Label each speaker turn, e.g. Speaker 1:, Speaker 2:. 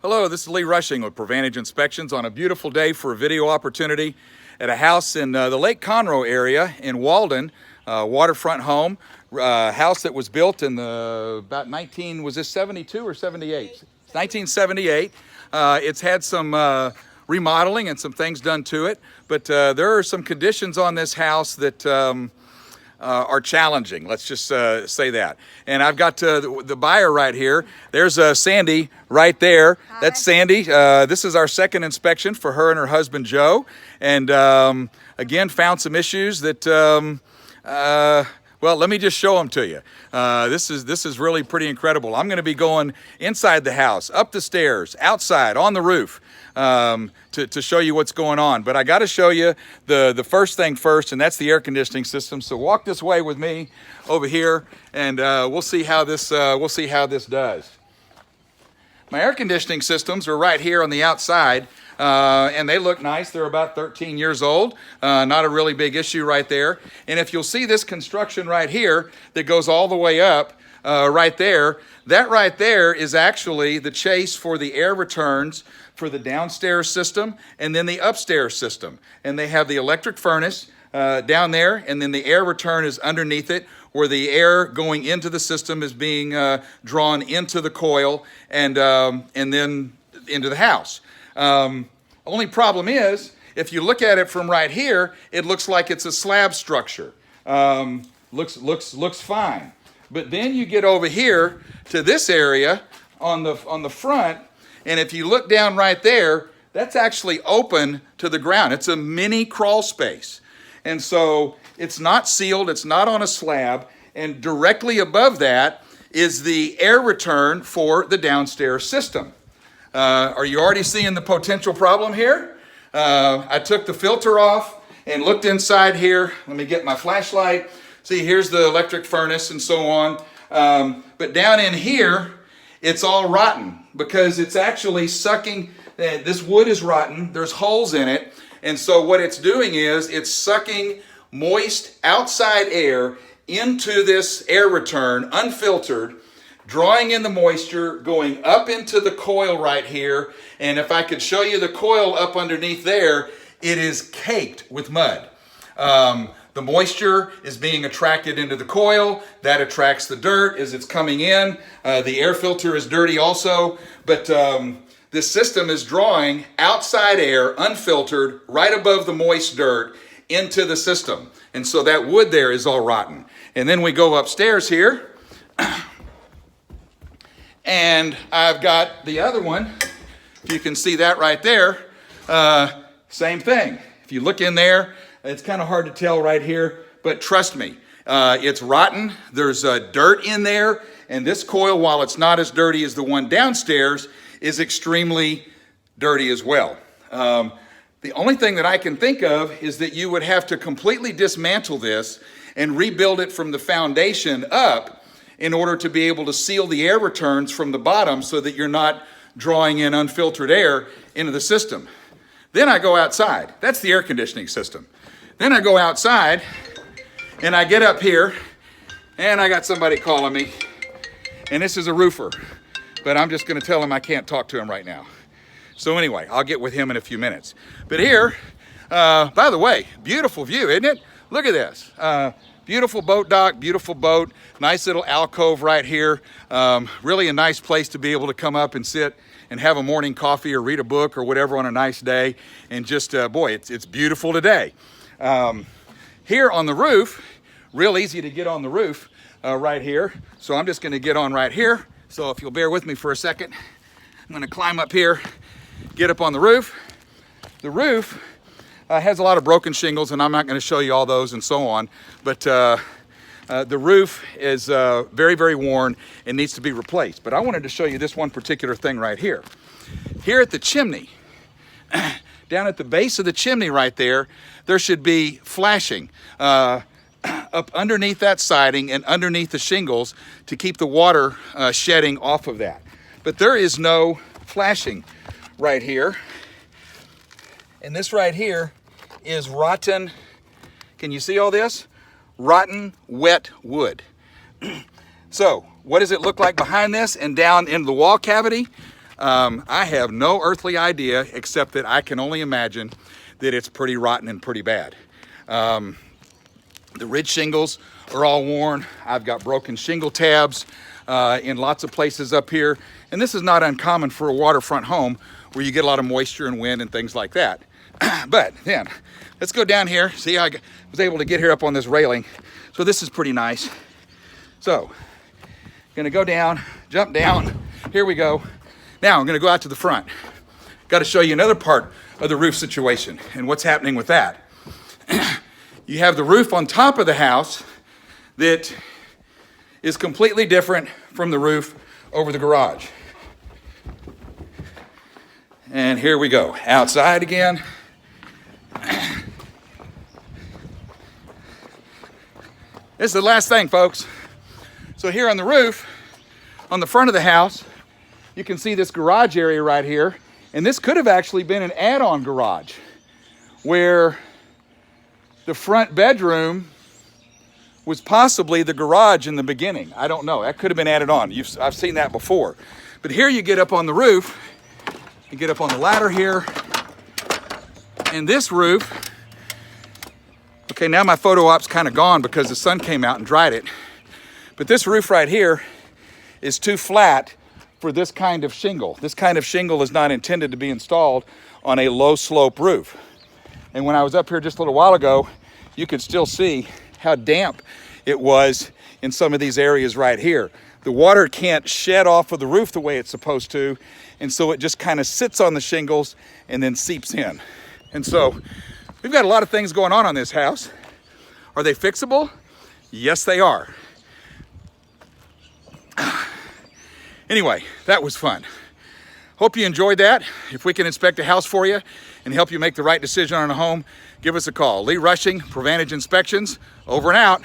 Speaker 1: Hello, this is Lee Rushing with Provantage Inspections on a beautiful day for a video opportunity at a house in the Lake Conroe area in Walden, waterfront home, house that was built in about 72 or 78? 1978. It's had some remodeling and some things done to it, but there are some conditions on this house that are challenging. Let's just say that. And I've got the buyer right here. There's Sandy right there.
Speaker 2: Hi.
Speaker 1: That's Sandy. This is our second inspection for her and her husband Joe. And again, found some issues that, well, let me just show them to you. This is really pretty incredible. I'm going to be going inside the house, up the stairs, outside, on the roof, to show you what's going on. But I got to show you the first thing first, and that's the air conditioning system. So walk this way with me over here, and we'll see how this does. My air conditioning systems are right here on the outside. And they look nice. They're about 13 years old. Not a really big issue right there. And if you'll see this construction right here that goes all the way up right there, that right there is actually the chase for the air returns for the downstairs system and then the upstairs system. And they have the electric furnace down there, and then the air return is underneath it, where the air going into the system is being drawn into the coil and then into the house. Only problem is, if you look at it from right here, it looks like it's a slab structure. Looks fine. But then you get over here to this area on the front, and if you look down right there, that's actually open to the ground. It's a mini crawl space. And so it's not sealed, it's not on a slab, and directly above that is the air return for the downstairs system. Are you already seeing the potential problem here? I took the filter off and looked inside here. Let me get my flashlight. See, here's the electric furnace and so on. But down in here, it's all rotten because it's actually sucking. This wood is rotten. There's holes in it. And so what it's doing is it's sucking moist outside air into this air return, unfiltered, drawing in the moisture, going up into the coil right here. And if I could show you the coil up underneath there, it is caked with mud. The moisture is being attracted into the coil. That attracts the dirt as it's coming in. The air filter is dirty also. But this system is drawing outside air, unfiltered, right above the moist dirt into the system. And so that wood there is all rotten. And then we go upstairs here. And I've got the other one. If you can see that right there, same thing. If you look in there, it's kind of hard to tell right here, but trust me, it's rotten. There's dirt in there, and this coil, while it's not as dirty as the one downstairs, is extremely dirty as well. The only thing that I can think of is that you would have to completely dismantle this and rebuild it from the foundation up in order to be able to seal the air returns from the bottom so that you're not drawing in unfiltered air into the system. Then I go outside. That's the air conditioning system. Then I go outside and I get up here and I got somebody calling me, and this is a roofer, but I'm just going to tell him I can't talk to him right now. So anyway, I'll get with him in a few minutes. But here, by the way, beautiful view, isn't it? Look at this. Beautiful boat dock, beautiful boat, nice little alcove right here. Really a nice place to be able to come up and sit and have a morning coffee or read a book or whatever on a nice day. And just, boy, it's beautiful today. Here on the roof, real easy to get on the roof right here. So I'm just gonna get on right here. So if you'll bear with me for a second, I'm gonna climb up here, get up on the roof. The roof has a lot of broken shingles, and I'm not going to show you all those and so on, but the roof is very, very worn and needs to be replaced. But I wanted to show you this one particular thing right here. Here at the chimney, down at the base of the chimney right there, there should be flashing up underneath that siding and underneath the shingles to keep the water shedding off of that. But there is no flashing right here. And this right here is rotten. Can you see all this? Rotten, wet wood. So what does it look like behind this and down into the wall cavity? I have no earthly idea, except that I can only imagine that it's pretty rotten and pretty bad. The ridge shingles are all worn. I've got broken shingle tabs in lots of places up here. And this is not uncommon for a waterfront home where you get a lot of moisture and wind and things like that. But then, let's go down here. See, I was able to get here up on this railing. So this is pretty nice. So, gonna go down, jump down. Here we go. Now I'm gonna go out to the front. Got to show you another part of the roof situation and what's happening with that. You have the roof on top of the house that is completely different from the roof over the garage. And here we go, outside again. This is the last thing, folks. So here on the roof, on the front of the house, you can see this garage area right here. And this could have actually been an add-on garage where the front bedroom was possibly the garage in the beginning. I don't know. That could have been added on. I've seen that before. But here you get up on the roof. You get up on the ladder here. And this roof, okay, now my photo op's kind of gone because the sun came out and dried it. But this roof right here is too flat for this kind of shingle. This kind of shingle is not intended to be installed on a low slope roof. And when I was up here just a little while ago, you could still see how damp it was in some of these areas right here. The water can't shed off of the roof the way it's supposed to, and so it just kind of sits on the shingles and then seeps in. And so we've got a lot of things going on this house. Are they fixable? Yes, they are. Anyway, that was fun. Hope you enjoyed that. If we can inspect a house for you and help you make the right decision on a home, give us a call. Lee Rushing, Provantage Inspections, over and out.